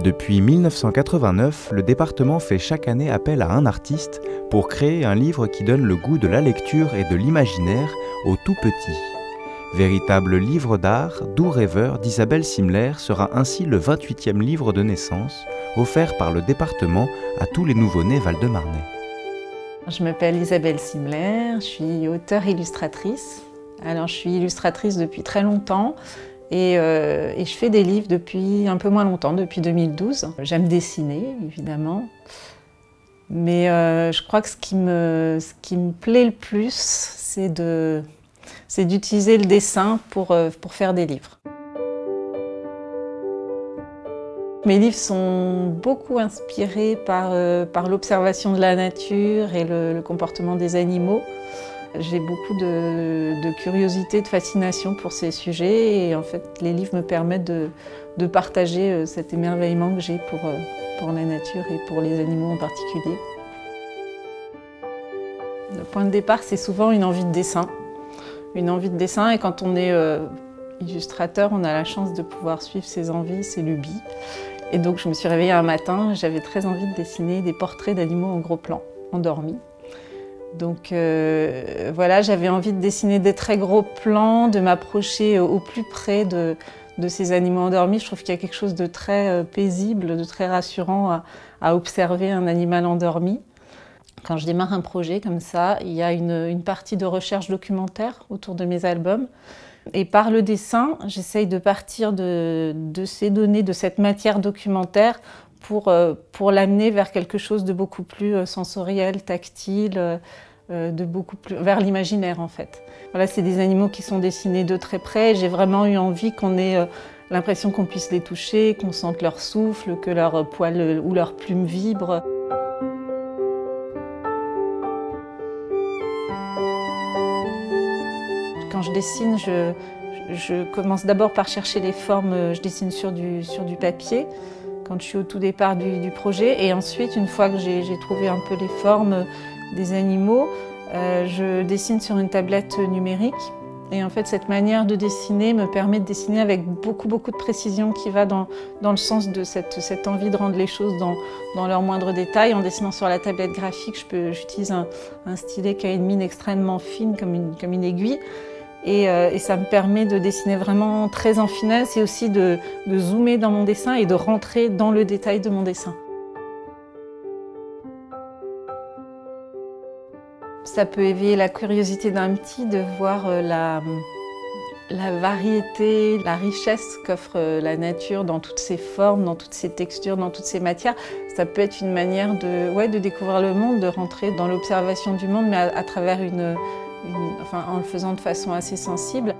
Depuis 1989, le département fait chaque année appel à un artiste pour créer un livre qui donne le goût de la lecture et de l'imaginaire aux tout-petits. Véritable livre d'art, Doux rêveur d'Isabelle Simler sera ainsi le 28e livre de naissance, offert par le département à tous les nouveau-nés val-de-marnais. Je m'appelle Isabelle Simler, je suis auteure-illustratrice. Alors je suis illustratrice depuis très longtemps et je fais des livres depuis un peu moins longtemps, depuis 2012. J'aime dessiner, évidemment, mais je crois que ce qui me plaît le plus, c'est d'utiliser le dessin pour faire des livres. Mes livres sont beaucoup inspirés par l'observation de la nature et le comportement des animaux. J'ai beaucoup de curiosité, de fascination pour ces sujets et en fait les livres me permettent de partager cet émerveillement que j'ai pour la nature et pour les animaux en particulier. Le point de départ, c'est souvent une envie de dessin. Une envie de dessin et quand on est illustrateur, on a la chance de pouvoir suivre ses envies, ses lubies. Et donc je me suis réveillée un matin, j'avais très envie de dessiner des portraits d'animaux en gros plan, endormis. Donc voilà, j'avais envie de dessiner des très gros plans, de m'approcher au plus près de ces animaux endormis. Je trouve qu'il y a quelque chose de très paisible, de très rassurant à observer un animal endormi. Quand je démarre un projet comme ça, il y a une partie de recherche documentaire autour de mes albums. Et par le dessin, j'essaye de partir de ces données, de cette matière documentaire pour l'amener vers quelque chose de beaucoup plus sensoriel, tactile, vers l'imaginaire en fait. Voilà, c'est des animaux qui sont dessinés de très près. J'ai vraiment eu envie qu'on ait l'impression qu'on puisse les toucher, qu'on sente leur souffle, que leurs poils ou leurs plumes vibrent. Quand je dessine, je commence d'abord par chercher les formes. Je dessine sur du papier, quand je suis au tout départ du projet. Et ensuite, une fois que j'ai trouvé un peu les formes des animaux, je dessine sur une tablette numérique. Et en fait, cette manière de dessiner me permet de dessiner avec beaucoup de précision qui va dans le sens de cette envie de rendre les choses dans leurs moindres détails. En dessinant sur la tablette graphique, j'utilise un stylet qui a une mine extrêmement fine, comme une aiguille. Et ça me permet de dessiner vraiment très en finesse et aussi de zoomer dans mon dessin et de rentrer dans le détail de mon dessin. Ça peut éveiller la curiosité d'un petit de voir la variété, la richesse qu'offre la nature dans toutes ses formes, dans toutes ses textures, dans toutes ses matières. Ça peut être une manière de découvrir le monde, de rentrer dans l'observation du monde, mais à travers en le faisant de façon assez sensible.